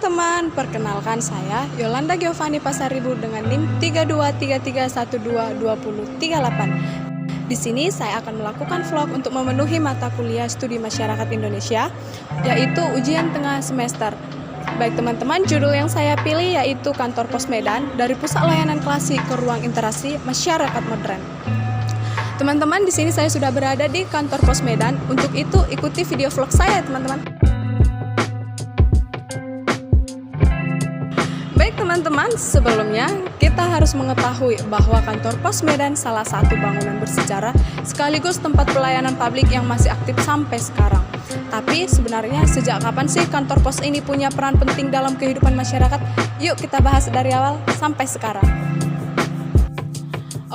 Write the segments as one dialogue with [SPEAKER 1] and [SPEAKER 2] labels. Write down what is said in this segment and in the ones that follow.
[SPEAKER 1] teman-teman, perkenalkan saya Yolanda Giovanni Pasaribu dengan NIM 3233122038. Di sini saya akan melakukan vlog untuk memenuhi mata kuliah studi masyarakat Indonesia, yaitu ujian tengah semester. Baik teman-teman, judul yang saya pilih yaitu Kantor Pos Medan dari Pusat Layanan Klasik ke Ruang Interaksi Masyarakat Modern. Teman-teman, di sini saya sudah berada di Kantor Pos Medan. Untuk itu, ikuti video vlog saya, teman-teman. Baik teman-teman, sebelumnya kita harus mengetahui bahwa Kantor Pos Medan salah satu bangunan bersejarah sekaligus tempat pelayanan publik yang masih aktif sampai sekarang. Tapi sebenarnya sejak kapan sih kantor pos ini punya peran penting dalam kehidupan masyarakat? Yuk kita bahas dari awal sampai sekarang.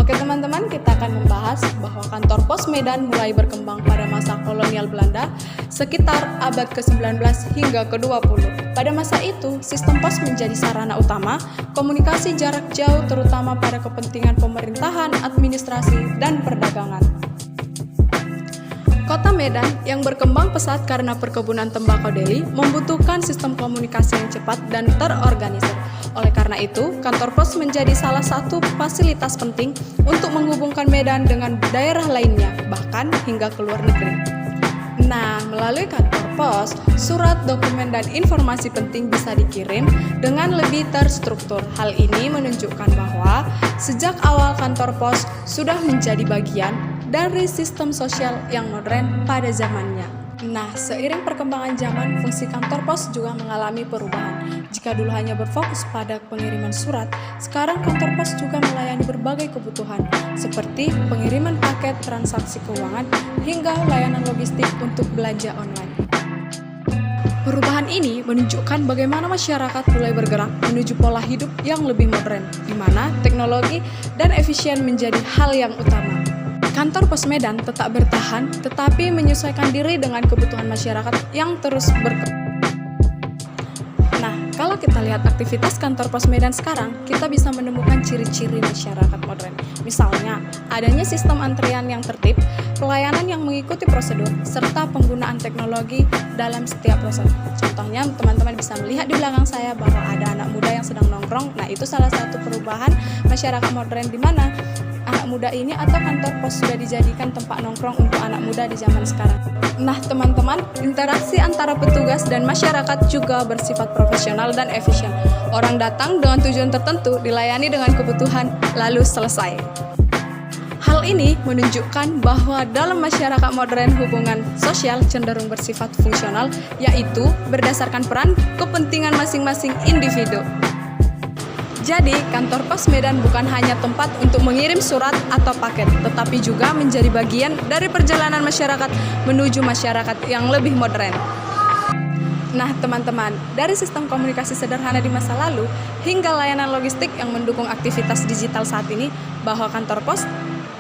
[SPEAKER 1] Oke teman-teman, kita akan membahas bahwa kantor pos Medan mulai berkembang pada masa kolonial Belanda sekitar abad ke-19 hingga ke-20. Pada masa itu, sistem pos menjadi sarana utama komunikasi jarak jauh terutama pada kepentingan pemerintahan, administrasi, dan perdagangan. Kota Medan yang berkembang pesat karena perkebunan tembakau Delhi membutuhkan sistem komunikasi yang cepat dan terorganisir. Oleh karena itu, kantor pos menjadi salah satu fasilitas penting untuk menghubungkan Medan dengan daerah lainnya, bahkan hingga ke luar negeri. Nah, melalui kantor pos, surat, dokumen, dan informasi penting bisa dikirim dengan lebih terstruktur. Hal ini menunjukkan bahwa sejak awal kantor pos sudah menjadi bagian dari sistem sosial yang modern pada zamannya. Nah, seiring perkembangan zaman, fungsi kantor pos juga mengalami perubahan. Jika dulu hanya berfokus pada pengiriman surat, sekarang kantor pos juga melayani berbagai kebutuhan, seperti pengiriman paket, transaksi keuangan, hingga layanan logistik untuk belanja online. Perubahan ini menunjukkan bagaimana masyarakat mulai bergerak menuju pola hidup yang lebih modern, di mana teknologi dan efisien menjadi hal yang utama. Kantor Pos Medan tetap bertahan, tetapi menyesuaikan diri dengan kebutuhan masyarakat yang terus berkembang. Nah, kalau kita lihat aktivitas Kantor Pos Medan sekarang, kita bisa menemukan ciri-ciri masyarakat modern. Misalnya, adanya sistem antrian yang tertib, pelayanan yang mengikuti prosedur, serta penggunaan teknologi dalam setiap proses. Contohnya, teman-teman bisa melihat di belakang saya bahwa ada anak muda yang sedang nongkrong. Nah, itu salah satu perubahan masyarakat modern di mana anak muda ini atau kantor pos sudah dijadikan tempat nongkrong untuk anak muda di zaman sekarang. Nah teman-teman, interaksi antara petugas dan masyarakat juga bersifat profesional dan efisien. Orang datang dengan tujuan tertentu, dilayani dengan kebutuhan, lalu selesai. Hal ini menunjukkan bahwa dalam masyarakat modern hubungan sosial cenderung bersifat fungsional, yaitu berdasarkan peran kepentingan masing-masing individu. Jadi, kantor pos Medan bukan hanya tempat untuk mengirim surat atau paket, tetapi juga menjadi bagian dari perjalanan masyarakat menuju masyarakat yang lebih modern. Nah, teman-teman, dari sistem komunikasi sederhana di masa lalu hingga layanan logistik yang mendukung aktivitas digital saat ini, bahwa kantor pos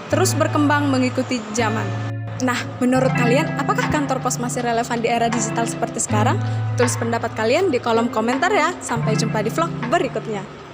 [SPEAKER 1] terus berkembang mengikuti zaman. Nah, menurut kalian, apakah kantor pos masih relevan di era digital seperti sekarang? Tulis pendapat kalian di kolom komentar ya. Sampai jumpa di vlog berikutnya.